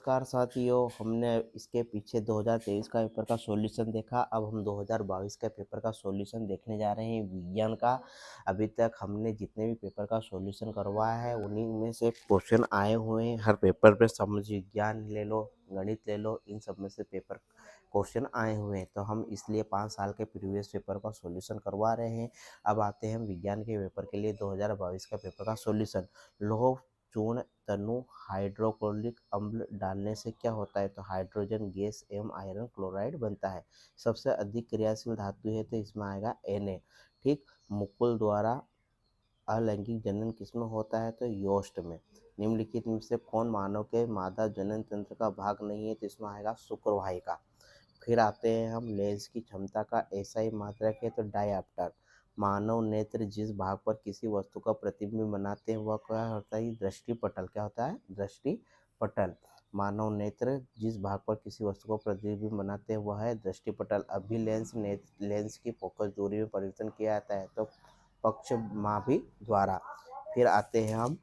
नमस्कार साथियों, हमने इसके पीछे 2023 का पेपर का सॉल्यूशन देखा। अब हम 2022 के पेपर का सॉल्यूशन देखने जा रहे हैं विज्ञान का। अभी तक हमने जितने भी पेपर का सॉल्यूशन करवाया है उन्हीं में से क्वेश्चन आए हुए हैं। हर पेपर पे समाज विज्ञान ले लो, गणित ले लो, इन सब में से पेपर क्वेश्चन आए हुए हैं। तो हम इसलिए 5 साल के प्रीवियस पेपर का सॉल्यूशन करवा रहे हैं। अब आते हैं विज्ञान के पेपर के लिए 2022 का पेपर का सॉल्यूशन। लौह चूर्ण तनु हाइड्रोक्लोरिक अम्ल डालने से क्या होता है? तो हाइड्रोजन गैस एवं आयरन क्लोराइड बनता है। सबसे अधिक क्रियाशील धातु है तो इसमें आएगा Na। ठीक। मुकुल द्वारा अलैंगिक जनन किसमें होता है? तो योस्ट में। निम्नलिखित में से कौन मानव के मादा जनन तंत्र का भाग नहीं है? तो इसमें आएगा शुक्रवाहिका। फिर आते हैं हम लेंस की क्षमता का ऐसा ही मात्रक है तो डायऑप्टर। मानव नेत्र जिस भाग पर किसी वस्तु का प्रतिबिंब बनाते हैं वह क्या होता है? दृष्टिपटल। क्या होता है? दृष्टिपटल। मानव नेत्र जिस भाग पर किसी वस्तु का प्रतिबिंब बनाते हैं वह है दृष्टिपटल। अभी लेंस की फोकस दूरी में परिवर्तन किया जाता है तो पक्षमापी द्वारा। फिर आते हैं हम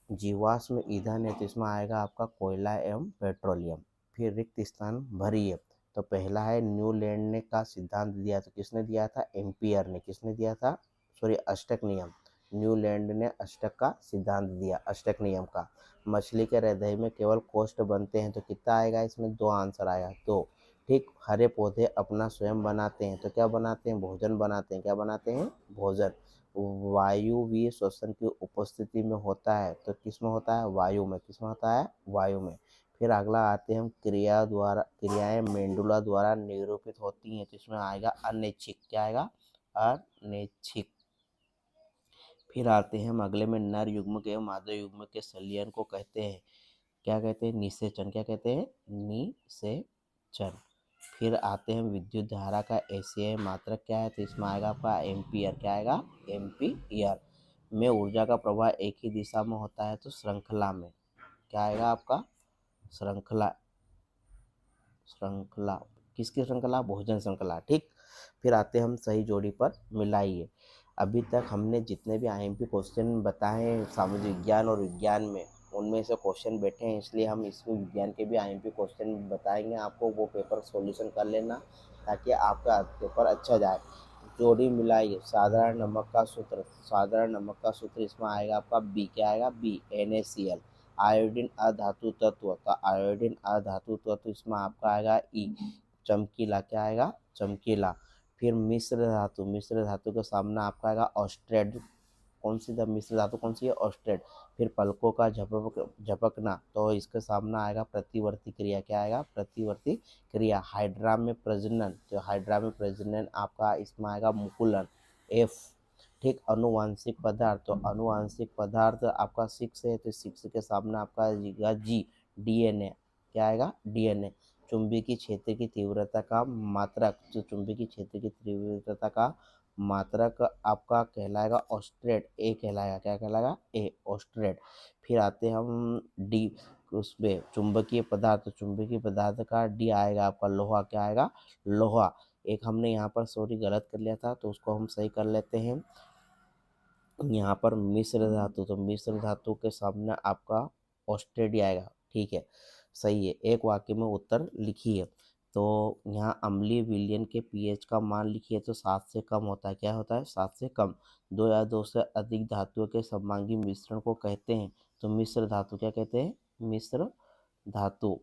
जीवाश्म ईंधन है तो इसमें आएगा आपका कोयला एवं पेट्रोलियम। फिर रिक्त स्थान भरिए। तो पहला है न्यूलैंड ने का सिद्धांत दिया। तो किसने दिया था? एम्पियर ने। किसने दिया था? सॉरी, अष्टक नियम। न्यूलैंड ने अष्टक का सिद्धांत दिया, अष्टक नियम का। मछली के हृदय में केवल कोष्ठ बनते हैं तो कितना आएगा इसमें? 2 आंसर आएगा। तो ठीक। हरे पौधे अपना स्वयं बनाते हैं तो क्या बनाते हैं? भोजन बनाते हैं। क्या बनाते हैं? भोजन। वायुवीय श्वसन की उपस्थिति में होता है तो किस में होता है? वायु में। किस में होता है? वायु में। फिर अगला आते हैं हम क्रियाएं मेंडुला द्वारा निरूपित होती हैं तो इसमें आएगा अनैच्छिक। क्या आएगा? अनैच्छिक। फिर आते हैं हम अगले में नर युग्मक एवं मादा युग्मक के संलयन को कहते हैं। क्या कहते हैं? निषेचन। क्या कहते हैं? निषेचन। फिर आते हैं विद्युत धारा का एसआई मात्रक क्या है? तो इसमें आएगा आपका एम्पियर। क्या आएगा? एम्पियर। में ऊर्जा का प्रवाह एक ही दिशा में होता है तो श्रृंखला में। क्या आएगा आपका? श्रृंखला। श्रृंखला। किसकी श्रृंखला? भोजन श्रृंखला। ठीक। फिर आते हैं हम सही जोड़ी पर मिलाइए। अभी तक हमने जितने भी आईएमपी क्वेश्चन बताए हैं सामाजिक विज्ञान और विज्ञान में, उनमें से क्वेश्चन बैठे हैं, इसलिए हम इसमें विज्ञान के भी आईएमपी क्वेश्चन बताएंगे आपको। वो पेपर सॉल्यूशन कर लेना ताकि आपका पेपर अच्छा जाए। जोड़ी मिलाइए। साधारण नमक का सूत्र। साधारण नमक का सूत्र इसमें आएगा आपका बी। क्या आएगा? B, NaCl। आयोडीन अधातु तत्व का आयोडीन अधातु तत्व इसमें आपका आएगा ई। चमकीला। क्या आएगा? चमकीला। फिर मिश्र धातु। मिश्र धातु के सामने आपका आएगा ऑस्ट्रेट। कौन सी मिश्र धातु कौन सी है? ऑस्ट्रेट। फिर पलकों का झपकना तो इसके सामने आएगा प्रतिवर्ती क्रिया। क्या आएगा? प्रतिवर्ती क्रिया। हाइड्रा में प्रजनन तो हाइड्रा में प्रजनन आपका इसमें आएगा मुकुलन, एफ। ठीक। अनुवांशिक पदार्थ तो अनुवांशिक पदार्थ आपका 6 है तो 6 के सामने आपका आएगा जी, DNA। क्या आएगा? DNA। चुंबकीय क्षेत्र की तीव्रता का मात्रक जो चुंबकीय क्षेत्र की तीव्रता का मात्रक आपका कहलाएगा ऑस्ट्रेट, ए कहलाएगा। क्या कहलाएगा? ए, ऑस्ट्रेट। फिर आते हैं हम डी उसमें चुंबकीय पदार्थ। चुंबकीय पदार्थ का डी आएगा आपका लोहा। क्या आएगा? लोहा। एक हमने यहाँ पर सॉरी गलत कर लिया था तो उसको हम सही कर लेते हैं। यहाँ पर मिश्र धातु तो मिश्र धातु के सामने आपका ऑस्ट्रेट आएगा। ठीक है, सही है। एक वाक्य में उत्तर लिखिए। तो यहाँ अम्लीय विलयन के पीएच का मान लिखिए तो 7 से कम होता है। क्या होता है? 7 से कम। 2 या 2 से अधिक धातुओं के समांगी मिश्रण को कहते हैं तो मिश्र धातु। क्या कहते हैं? मिश्र धातु।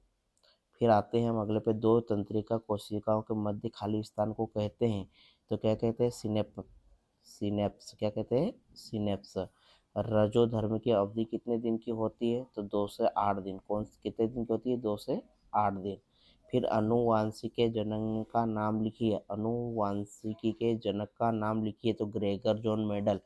फिर आते हैं हम अगले पे। 2 तंत्रिका कोशिकाओं के मध्य खाली स्थान को कहते हैं तो क्या कहते हैं? सिनेप्स। क्या कहते हैं? सिनेप्स। रजोधर्म की अवधि कितने दिन की होती है? तो 2 से 8 दिन। कितने दिन की होती है? 2 से 8 दिन। फिर अनुवांशिक के जनक का नाम लिखिए। अनुवांशिकी के जनक का नाम लिखिए तो ग्रेगर जॉन मेडल।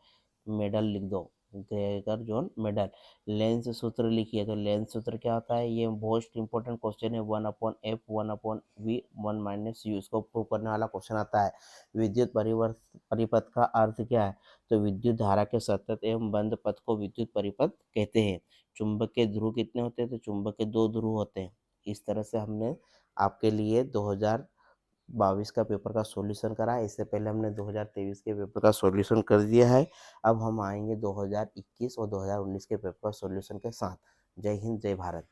मेडल लिख दो, ग्रेगर जॉन मेडल। लेंस सूत्र लिखिए तो लेंस सूत्र क्या होता है? ये मोस्ट इंपॉर्टेंट क्वेश्चन है। 1/f 1/v 1 - u इसको प्रूव करने वाला क्वेश्चन आता है। विद्युत परिपथ का अर्थ क्या है? तो विद्युत धारा के सतत एवं बंद पथ को विद्युत परिपथ कहते हैं। चुंबक के ध्रुव कितने होते हैं? तो चुंबक के 2 ध्रुव होते हैं। इस तरह से हमने आपके लिए 2022 का पेपर का सॉल्यूशन करा है। इससे पहले हमने 2023 के पेपर का सॉल्यूशन कर दिया है। अब हम आएंगे 2021 और 2019 के पेपर का सॉल्यूशन के साथ। जय हिंद, जय भारत।